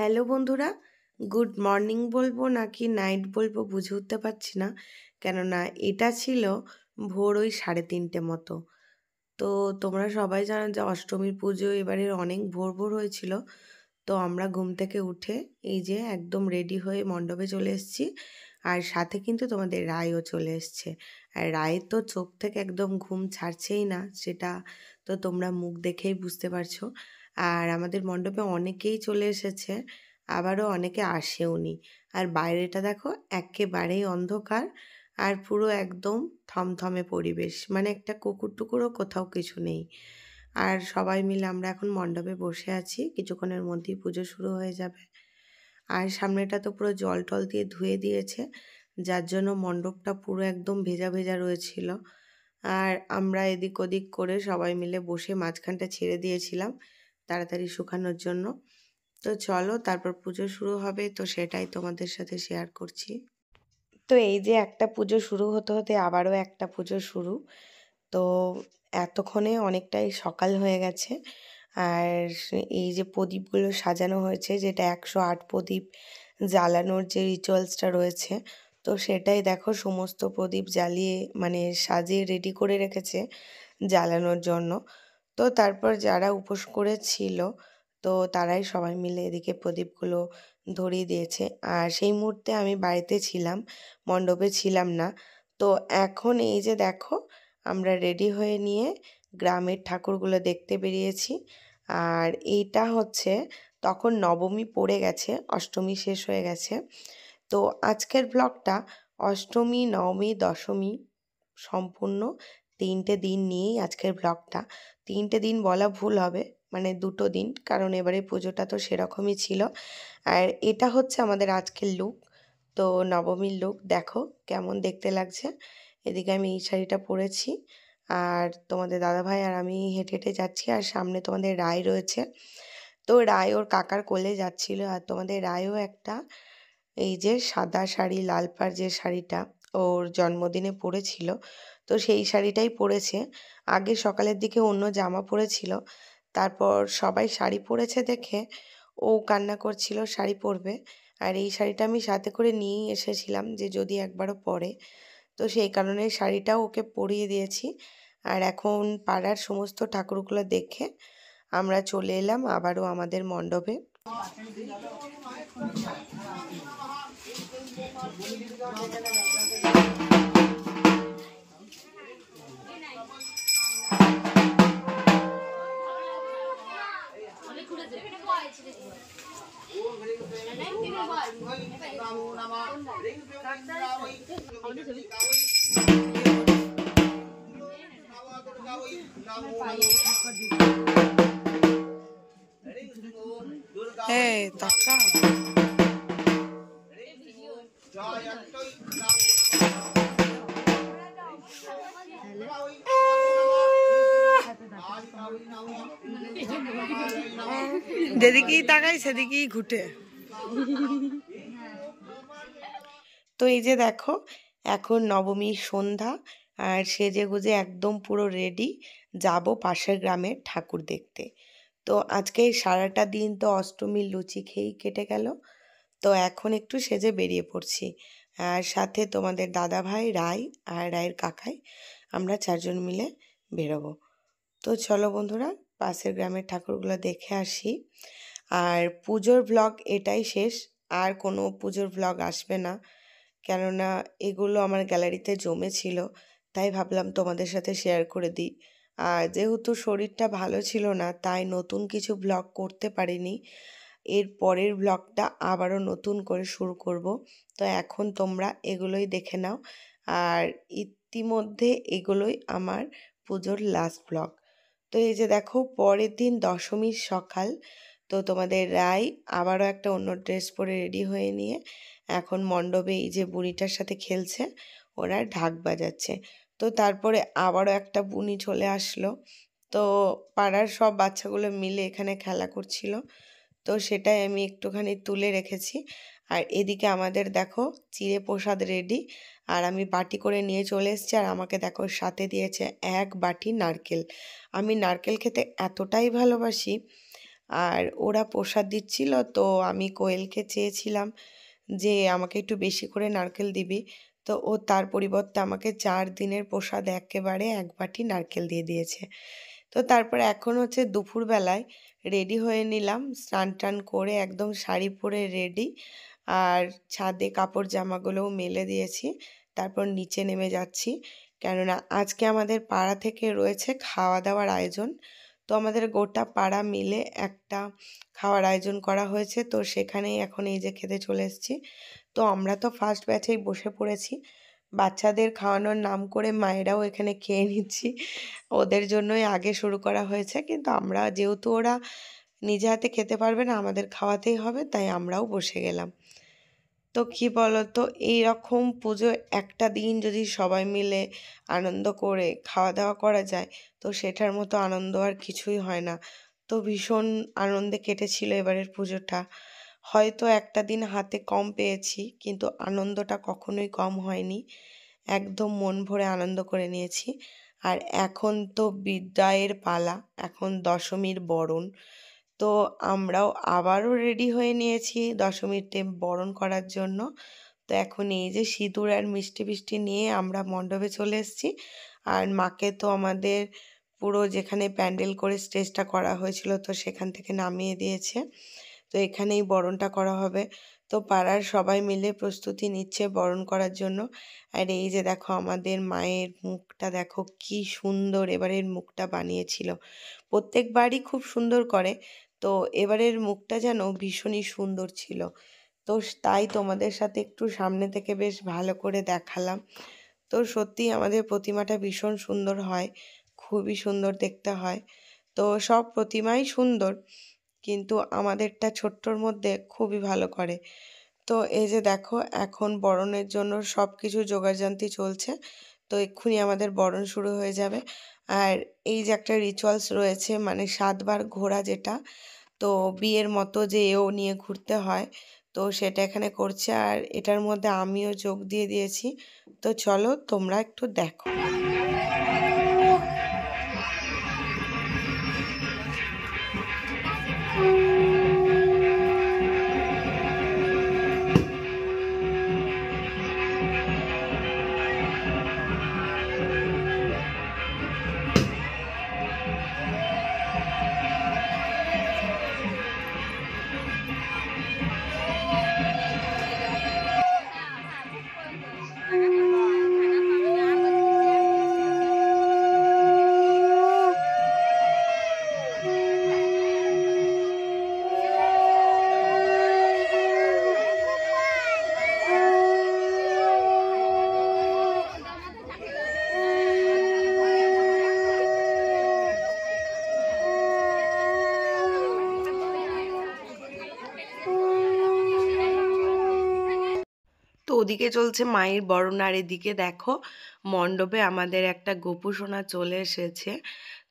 Hello বন্ধুরা, good morning বলবো নাকি নাইট বলবো বুঝে উঠতে পারছি না। কেননা এটা ছিল ভোর ওই 3:30 মতো। তো তোমরা সবাই জানো যে অষ্টমীর পুজো এবারে অনেক ভোর ভোর হয়েছিল। তো আমরা ঘুম থেকে উঠে এই যে একদম রেডি হয়ে মণ্ডপে চলে এসেছি। আর সাথে কিন্তু তোমাদের রায়ও চলে এসছে। আর রায়ের তো চোখ থেকে একদম ঘুম ছাড়ছেই না, সেটা তো তোমরা মুখ দেখেই বুঝতে পারছো। আর আমাদের মণ্ডপে অনেকেই চলে এসেছে, আবারও অনেকে আসেওনি। আর বাইরেটা দেখো একেবারেই অন্ধকার, আর পুরো একদম থমথমে পরিবেশ, মানে একটা কুকুর টুকুরও কোথাও কিছু নেই। আর সবাই মিলে আমরা এখন মণ্ডপে বসে আছি, কিছুক্ষণের মধ্যেই পুজো শুরু হয়ে যাবে। আর সামনেটা তো পুরো জল টল দিয়ে ধুয়ে দিয়েছে, যার জন্য মণ্ডপটা পুরো একদম ভেজা ভেজা রয়েছিল। আর আমরা এদিক ওদিক করে সবাই মিলে বসে মাঝখানটা ছেড়ে দিয়েছিলাম তাড়াতাড়ি শুকানোর জন্য। তো চলো, তারপর পুজো শুরু হবে, তো সেটাই তোমাদের সাথে শেয়ার করছি। তো এই যে একটা পুজো শুরু হতে হতে আবারও একটা পুজো শুরু। তো এতক্ষণে অনেকটাই সকাল হয়ে গেছে। আর এই যে প্রদীপগুলো সাজানো হয়েছে, যেটা 108 প্রদীপ জ্বালানোর যে রিচুয়ালসটা রয়েছে, তো সেটাই দেখো সমস্ত প্রদীপ জ্বালিয়ে মানে সাজিয়ে রেডি করে রেখেছে জ্বালানোর জন্য। তো তারপর যারা উপোস করেছিল, তো তারাই সবাই মিলে এদিকে প্রদীপগুলো ধরিয়ে দিয়েছে। আর সেই মুহূর্তে আমি বাড়িতে ছিলাম, মণ্ডপে ছিলাম না। তো এখন এই যে দেখো আমরা রেডি হয়ে নিয়ে গ্রামের ঠাকুরগুলো দেখতে বেরিয়েছি। আর এইটা হচ্ছে তখন নবমী পড়ে গেছে, অষ্টমী শেষ হয়ে গেছে। তো আজকের ব্লগটা অষ্টমী, নবমী, দশমী সম্পূর্ণ 3টে দিন নিয়েই আজকের ব্লগটা। 3টে দিন বলা ভুল হবে, মানে 2টো দিন, কারণ এবারে পুজোটা তো সেরকমই ছিল। আর এটা হচ্ছে আমাদের আজকের লুক। তো নবমীর লুক দেখো কেমন দেখতে লাগছে। এদিকে আমি এই শাড়িটা পরেছি, আর তোমাদের দাদাভাই আর আমি হেঁটে হেঁটে যাচ্ছি, আর সামনে তোমাদের রায় রয়েছে। তো রায় ওর কাকার কোলে যাচ্ছিল, আর তোমাদের রায়ও একটা এই যে সাদা শাড়ি, লাল পাড় যে শাড়িটা ওর জন্মদিনে পরেছিল, তো সেই শাড়িটাই পরেছে। আগে সকালের দিকে অন্য জামা পরেছিল, তারপর সবাই শাড়ি পরেছে দেখে ও কান্না করছিল শাড়ি পরবে। আর এই শাড়িটা আমি সাথে করে নিয়েই এসেছিলাম যে যদি একবারও পরে, তো সেই কারণে শাড়িটাও ওকে পরিয়ে দিয়েছি। আর এখন পাড়ার সমস্ত ঠাকুরগুলো দেখে আমরা চলে এলাম আবারও আমাদের মণ্ডপে। টাকা যেদিকেই তাকাই সেদিকেই ঘুটে। তো এই যে দেখো এখন নবমীর সন্ধ্যা, আর সেজেগুজে একদম পুরো রেডি, যাব পাশের গ্রামের ঠাকুর দেখতে। তো আজকে সারাটা দিন তো অষ্টমীর লুচি খেয়েই কেটে গেল। তো এখন একটু সেজে বেরিয়ে পড়ছি, আর সাথে তোমাদের দাদা ভাই, রায় আর রায়ের কাকাই, আমরা 4জন মিলে বেরোবো। তো চলো বন্ধুরা, পাশের গ্রামের ঠাকুরগুলো দেখে আসি। আর পুজোর ব্লগ এটাই শেষ, আর কোনো পুজোর ব্লগ আসবে না, কেননা এগুলো আমার গ্যালারিতে জমেছিল, তাই ভাবলাম তোমাদের সাথে শেয়ার করে দিই। আর যেহেতু শরীরটা ভালো ছিল না, তাই নতুন কিছু ব্লগ করতে পারিনি। এর পরের ব্লগটা আবারও নতুন করে শুরু করব। তো এখন তোমরা এগুলোই দেখে নাও। আর ইতিমধ্যে এগুলোই আমার পুজোর লাস্ট ব্লগ। তো এই যে দেখো পরের দিন দশমীর সকাল, তো তোমাদের রায় আবারও একটা অন্য ড্রেস পরে রেডি হয়ে নিয়ে এখন মণ্ডপে এই যে বুনিটার সাথে খেলছে, ওরা ঢাক বাজাচ্ছে। তো তারপরে আবারও একটা বুনি চলে আসলো, তো পাড়ার সব বাচ্চাগুলো মিলে এখানে খেলা করছিল, তো সেটাই আমি একটুখানি তুলে রেখেছি। আর এদিকে আমাদের দেখো চিড়ে প্রসাদ রেডি, আর আমি বাটি করে নিয়ে চলে এসেছি। আর আমাকে দেখো সাথে দিয়েছে 1 বাটি নারকেল। আমি নারকেল খেতে এতটাই ভালোবাসি, আর ওরা প্রসাদ দিচ্ছিল, তো আমি কোয়েলকে চেয়েছিলাম যে আমাকে একটু বেশি করে নারকেল দিবি, তো ও তার পরিবর্তে আমাকে 4 দিনের প্রসাদ একেবারে 1 বাটি নারকেল দিয়ে দিয়েছে। তো তারপরে এখন হচ্ছে দুপুরবেলায় রেডি হয়ে নিলাম, স্নান টান করে একদম শাড়ি পরে রেডি। আর ছাদে কাপড় জামাগুলোও মেলে দিয়েছি, তারপর নিচে নেমে যাচ্ছি। কেননা আজকে আমাদের পাড়া থেকে রয়েছে খাওয়া দাওয়ার আয়োজন। তো আমাদের গোটা পাড়া মিলে একটা খাওয়ার আয়োজন করা হয়েছে, তো সেখানেই এখন এই যে খেতে চলে এসেছি। তো আমরা তো ফার্স্ট ব্যাচেই বসে পড়েছি, বাচ্চাদের খাওয়ানোর নাম করে মায়েরাও এখানে খেয়ে নিচ্ছি। ওদের জন্যই আগে শুরু করা হয়েছে, কিন্তু আমরা যেহেতু ওরা নিজে হাতে খেতে পারবে না, আমাদের খাওয়াতেই হবে, তাই আমরাও বসে গেলাম। তো কি বলতো, এইরকম পুজো একটা দিন যদি সবাই মিলে আনন্দ করে খাওয়া দাওয়া করা যায়, তো সেটার মতো আনন্দ আর কিছুই হয় না। তো ভীষণ আনন্দে কেটেছিল এবারের পুজোটা। হয়তো একটা দিন হাতে কম পেয়েছি, কিন্তু আনন্দটা কখনোই কম হয়নি। একদম মন ভরে আনন্দ করে নিয়েছি। আর এখন তো বিদায়ের পালা, এখন দশমীর বরণ। তো আমরাও আবারও রেডি হয়ে নিয়েছি দশমীতে বরণ করার জন্য। তো এখন এই যে সিঁদুর আর মিষ্টি ফিষ্টি নিয়ে আমরা মণ্ডপে চলে এসেছি। আর মাকে তো আমাদের পুরো যেখানে প্যান্ডেল করে স্টেজটা করা হয়েছিল, তো সেখান থেকে নামিয়ে দিয়েছে। তো এখানেই বরণটা করা হবে। তো পাড়ার সবাই মিলে প্রস্তুতি নিচ্ছে বরণ করার জন্য। আর এই যে দেখো আমাদের মায়ের মুখটা দেখো কি সুন্দর এবারের মুখটা বানিয়েছিল। প্রত্যেকবারই খুব সুন্দর করে, তো এবারের মুখটা যেন ভীষণই সুন্দর ছিল। তো তাই তোমাদের সাথে একটু সামনে থেকে বেশ ভালো করে দেখালাম। তো সত্যিই আমাদের প্রতিমাটা ভীষণ সুন্দর হয়, খুবই সুন্দর দেখতে হয়। তো সব প্রতিমাই সুন্দর, কিন্তু আমাদেরটা ছোট্টর মধ্যে খুবই ভালো করে। তো এই যে দেখো এখন বরণের জন্য সব কিছু জোগাড়যন্ত্রী চলছে। তো এক্ষুনি আমাদের বরণ শুরু হয়ে যাবে। আর এই যে একটা রিচুয়ালস রয়েছে, মানে 7 বার ঘোরা যেটা, তো বিয়ের মতো যে এও নিয়ে ঘুরতে হয়, তো সেটা এখানে করছে। আর এটার মধ্যে আমিও যোগ দিয়ে দিয়েছি। তো চলো তোমরা একটু দেখো। তো ওদিকে চলছে মায়ের বরণ, আর এদিকে দেখো মণ্ডপে আমাদের একটা গোপু সোনা চলে এসেছে।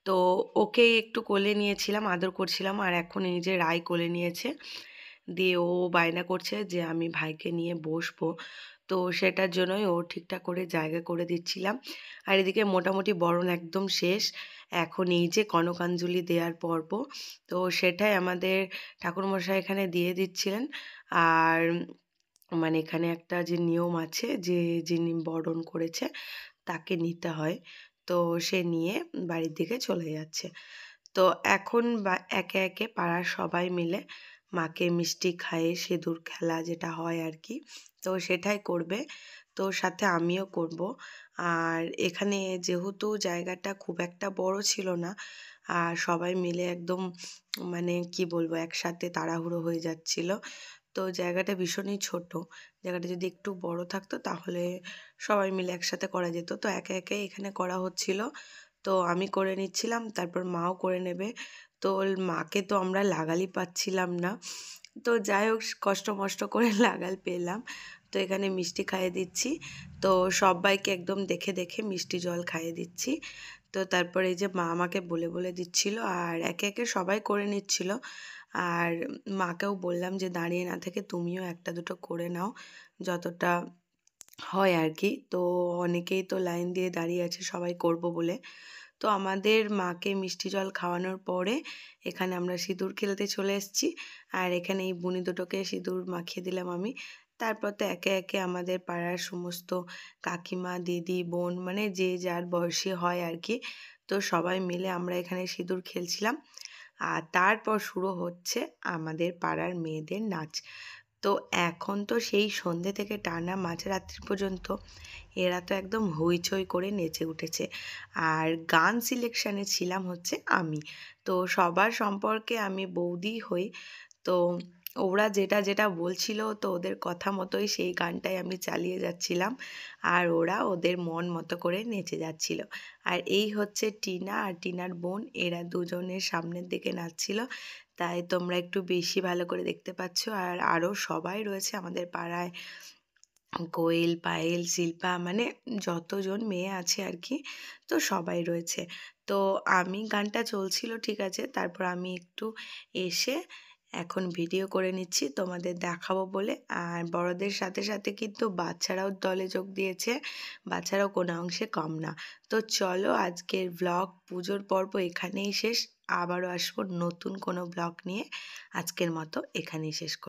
তো ওকে একটু কোলে নিয়েছিলাম, আদর করছিলাম, আর এখন এই যে রায় কোলে নিয়েছে। দিয়ে ও বায়না করছে যে আমি ভাইকে নিয়ে বসবো। তো সেটার জন্যই ও ঠিকঠাক করে জায়গা করে দিচ্ছিলাম। আর এদিকে মোটামুটি বরণ একদম শেষ। এখন এই যে কনকাঞ্জলি দেওয়ার পর্ব, তো সেটাই আমাদের ঠাকুরমশাই এখানে দিয়ে দিচ্ছিলেন। আর মানে এখানে একটা যে নিয়ম আছে যে যিনি বরণ করেছে তাকে নিতে হয়, তো সে নিয়ে বাড়ির দিকে চলে যাচ্ছে। তো এখন একে একে পাড়ার সবাই মিলে মাকে মিষ্টি খাইয়ে সিঁদুর খেলা যেটা হয় আর কি, তো সেটাই করবে। তো সাথে আমিও করব। আর এখানে যেহেতু জায়গাটা খুব একটা বড় ছিল না, আর সবাই মিলে একদম মানে কি বলবো একসাথে তাড়াহুড়ো হয়ে যাচ্ছিল। তো জায়গাটা ভীষণই ছোট। জায়গাটা যদি একটু বড় থাকতো তাহলে সবাই মিলে একসাথে করা যেত। তো একে একে এখানে করা হচ্ছিল। তো আমি করে নিচ্ছিলাম, তারপর মাও করে নেবে। তো মাকে তো আমরা লাগালই পাচ্ছিলাম না। তো যাই হোক কষ্ট মষ্ট করে লাগাল পেলাম। তো এখানে মিষ্টি খাইয়ে দিচ্ছি। তো সবাইকে একদম দেখে দেখে মিষ্টি জল খাইয়ে দিচ্ছি। তো তারপরে এই যে মা আমাকে বলে বলে দিচ্ছিল, আর একে একে সবাই করে নিচ্ছিল। আর মাকেও বললাম যে দাঁড়িয়ে না থেকে তুমিও একটা দুটো করে নাও, যতটা হয় আর কি। তো অনেকেই তো লাইন দিয়ে দাঁড়িয়ে আছে সবাই করব বলে। তো আমাদের মাকে মিষ্টি জল খাওয়ানোর পরে এখানে আমরা সিঁদুর খেলতে চলে এসেছি। আর এখানে এই বুনি দুটোকে সিঁদুর মাখিয়ে দিলাম আমি। তারপর তো একে একে আমাদের পাড়ার সমস্ত কাকিমা, দিদি, বোন মানে যে যার বয়সী হয় আর কি, তো সবাই মিলে আমরা এখানে সিঁদুর খেলছিলাম। আর তারপর শুরু হচ্ছে আমাদের পাড়ার মেয়েদের নাচ। তো এখন তো সেই সন্ধ্যে থেকে টানা মাঝরাত্রি পর্যন্ত এরা তো একদম হইচই করে নেচে উঠেছে। আর গান সিলেকশানে ছিলাম হচ্ছে আমি। তো সবার সম্পর্কে আমি বৌদি হই। তো ওরা যেটা যেটা বলছিল, তো ওদের কথা মতোই সেই গানটাই আমি চালিয়ে যাচ্ছিলাম। আর ওরা ওদের মন মতো করে নেচে যাচ্ছিল। আর এই হচ্ছে টিনা আর টিনার বোন, এরা দুজনের সামনের দিকে নাচছিল, তাই তোমরা একটু বেশি ভালো করে দেখতে পাচ্ছ। আর আরও সবাই রয়েছে আমাদের পাড়ায়, কোয়েল, পায়েল, শিল্পা মানে যতজন মেয়ে আছে আর কি, তো সবাই রয়েছে। তো আমি গানটা চলছিল ঠিক আছে, তারপর আমি একটু এসে এখন ভিডিও করে নিচ্ছি তোমাদের দেখাবো বলে। আর বড়দের সাথে সাথে কিন্তু বাচ্চারাও দলে যোগ দিয়েছে, বাচ্চারাও কোনো অংশে কম না। তো চলো আজকের ব্লগ পুজোর পর্ব এখানেই শেষ, আবারও আসবো নতুন কোনো ব্লগ নিয়ে। আজকের মতো এখানেই শেষ।